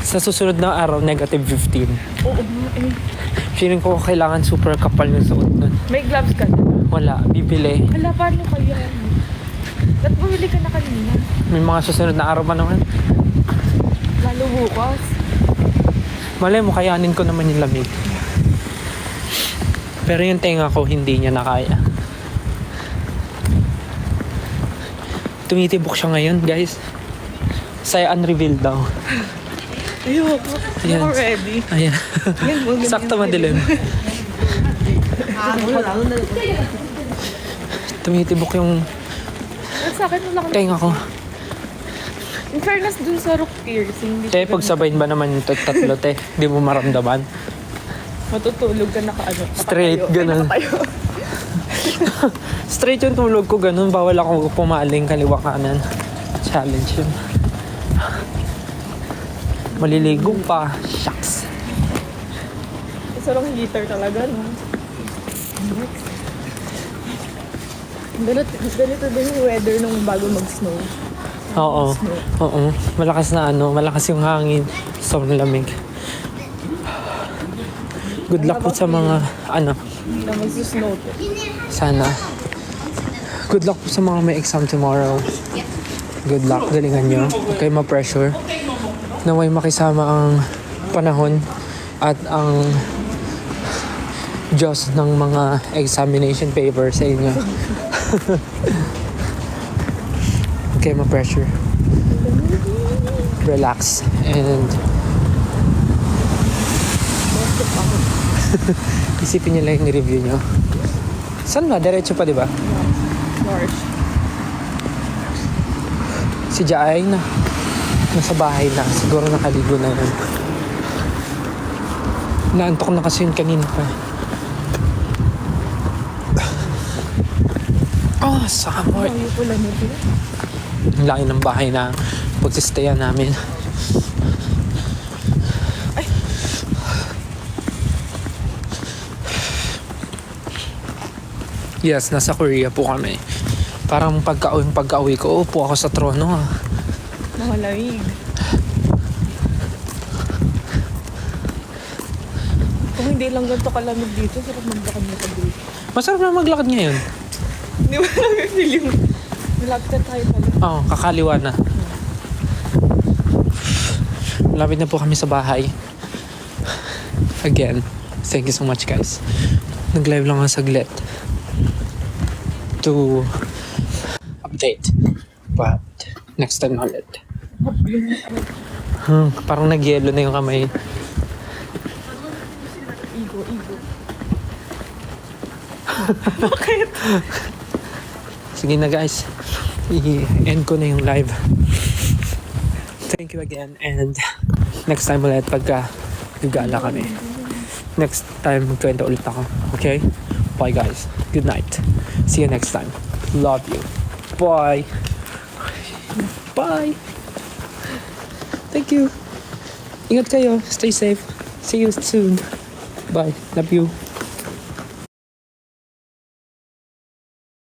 Sa susunod na araw, negative 15. Oo, eh. Feeling ko kailangan super kapal yung suot nun. May gloves ka na. Wala, bibili. Hala, paano kaya? Ba't bumili ka na kanina? May mga susunod na araw pa naman. Lalo bukas. Malay mo, kayanin ko naman yung lamig. Pero yung tenga ko, hindi niya nakaya. Tumitibok siya ngayon, guys. Saya unrevealed daw. Ayoko. Ayan. Ako ready. Ayan. Yan mo. Sakto madilim. Tumitibok yung Sa akin, wala ka tenga ko. In fairness dun sa rook piercing, hindi Te, siya pag sabayin ba naman yung tatlo, te? Di mo maramdaman? matutulog ka naka-ano. Straight, ganun. Straight yung tulog ko, ganun. Bawal ako pumaling kaliwa kanan. Challenge yun. Maliligo pa. Shucks. Isa lang heater talaga, no? Ganito din yung weather nung bago mag-snow. Oo. Oo. Malakas na malakas yung hangin. Sobrang lamig. Good luck po sa mga, Na mag-snow to. sana. Good luck po sa mga may exam tomorrow. Good luck. Galingan nyo. Huwag kayo ma-pressure. Naway makisama ang panahon at ang Diyos ng mga examination paper sa inyo. Huwag kayo ma-pressure. Relax. And isipin nyo lang yung review nyo. Saan ba? Diretso pa, di ba? March. Si Jaay na. Nasa bahay na. Siguro nakaligo na yun. Naantok na kasi yun kanina pa. Oh, summer. Ayaw ko lang ito. Ang laki ng bahay na pagsistayan namin. Yes, nasa Korea po kami. Parang pagka-uwi ko, upo ako sa trono. Malamig. Kung hindi lang ganito kalamig dito, sarap maglakad mo pa dito. Masarap na maglakad ngayon. Hindi mo lang yung feeling. Malapit na tayo pala. Oo, kakaliwa na. Malapit na po kami sa bahay. Again, thank you so much guys. Nag-live lang ako saglit to update. But next time ulit. Parang nag-yellow na yung kamay. Igo. Bakit? Sige na guys. I-end ko na yung live. Thank you again and next time ulit pagka gagala kami. Next time magkwento ulit ako. Okay? Bye guys. Good night. See you next time. Love you. Bye. Bye. Thank you. Ingat kayo. Stay safe. See you soon. Bye. Love you.